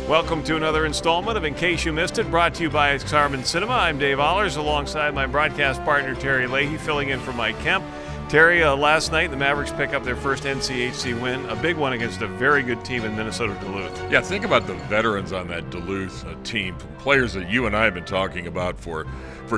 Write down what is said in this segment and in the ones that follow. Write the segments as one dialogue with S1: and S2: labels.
S1: Welcome to another installment of In Case You Missed It, brought to you by ICYMI Cinema. I'm Dave Allers, alongside my broadcast partner Terry Leahy, filling in for Mike Kemp. Terry, last night the Mavericks pick up their first NCHC win, a big one against a very good team in Minnesota Duluth.
S2: Yeah, think about the veterans on that Duluth team, players that you and I have been talking about for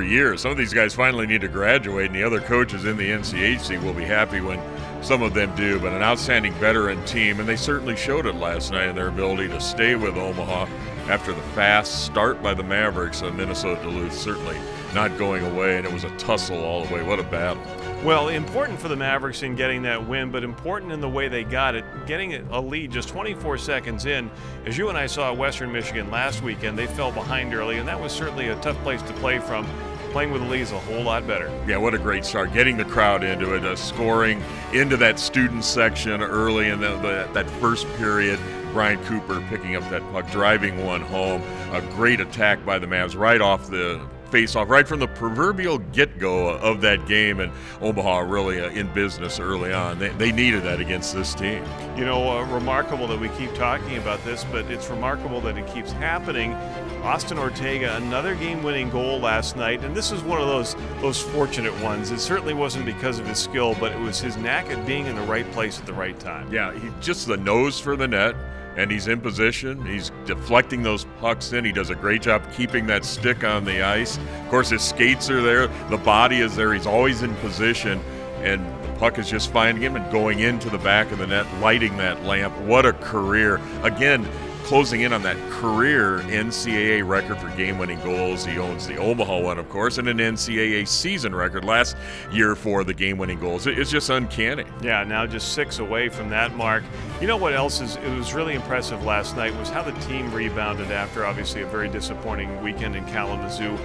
S2: years. Some of these guys finally need to graduate, and the other coaches in the NCHC will be happy when some of them do, but an outstanding veteran team, and they certainly showed it last night in their ability to stay with Omaha after the fast start by the Mavericks. Minnesota Duluth certainly not going away, and it was a tussle all the way. What a battle.
S1: Well, important for the Mavericks in getting that win, but important in the way they got it, getting a lead just 24 seconds in. As you and I saw at Western Michigan last weekend, they fell behind early, and that was certainly a tough place to play from. Playing with the lead is a whole lot better. Yeah,
S2: what a great start. Getting the crowd into it, scoring into that student section early in that first period. Brian Cooper picking up that puck, driving one home. A great attack by the Mavs right off the face-off, right from the proverbial get-go of that game, and Omaha really in business early on. They needed that against this team.
S1: You know, remarkable that we keep talking about this, but it's remarkable that it keeps happening. Austin Ortega, another game-winning goal last night, and this is one of those fortunate ones. It certainly wasn't because of his skill, but it was his knack at being in the right place at the right time.
S2: Yeah, he just the nose for the net, and he's in position. He's deflecting those pucks in. He does a great job keeping that stick on the ice. Of course, his skates are there. The body is there. He's always in position, and the puck is just finding him and going into the back of the net, lighting that lamp. What a career. Again, closing in on that career NCAA record for game-winning goals. He owns the Omaha one, of course, and an NCAA season record last year for the game-winning goals. It's just uncanny.
S1: Yeah, now just 6 away from that mark. You know what else it was really impressive last night was how the team rebounded after obviously a very disappointing weekend in Kalamazoo.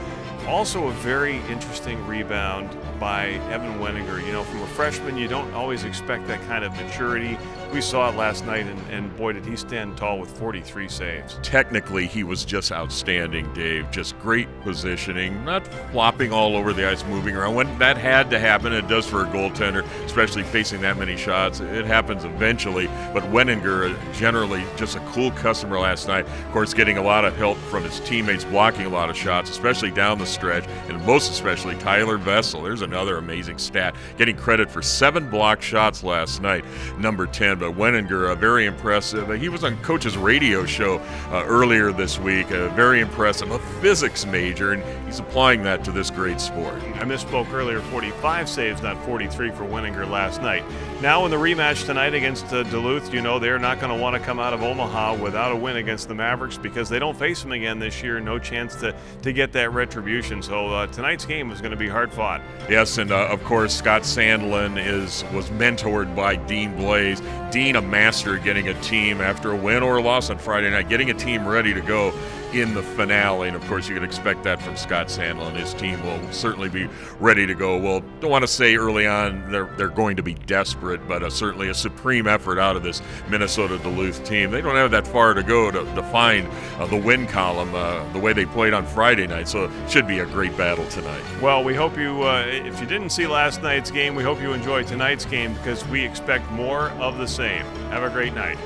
S1: Also a very interesting rebound by Evan Wenninger. You know, from a freshman, you don't always expect that kind of maturity. We saw it last night, and boy, did he stand tall with 43 saves.
S2: Technically, he was just outstanding, Dave. Just great positioning, not flopping all over the ice, moving around. When that had to happen, it does for a goaltender, especially facing that many shots. It happens eventually, but Wenninger, generally just a cool customer last night. Of course, getting a lot of help from his teammates, blocking a lot of shots, especially down the stretch, and most especially Tyler Vessel. There's another amazing stat, getting credit for 7 blocked shots last night, number 10. But Wenninger, very impressive. He was on Coach's radio show earlier this week. Very impressive, a physics major, and he's applying that to this great sport.
S1: I misspoke earlier, 45 saves, not 43 for Wenninger last night. Now in the rematch tonight against Duluth, you know they're not going to want to come out of Omaha without a win against the Mavericks because they don't face them again this year. No chance to get that retribution. So tonight's game is going to be hard fought.
S2: Yes, and of course Scott Sandlin was mentored by Dean Blaze. Dean, a master at getting a team after a win or a loss on Friday night, getting a team ready to go in the finale, and of course you could expect that from Scott Sandlin. His team will certainly be ready to go. Well, don't want to say early on they're going to be desperate, but certainly a supreme effort out of this Minnesota Duluth team. They don't have that far to go to find the win column the way they played on Friday night, so it should be a great battle tonight.
S1: Well, we hope you, if you didn't see last night's game, we hope you enjoy tonight's game because we expect more of the same. Have a great night.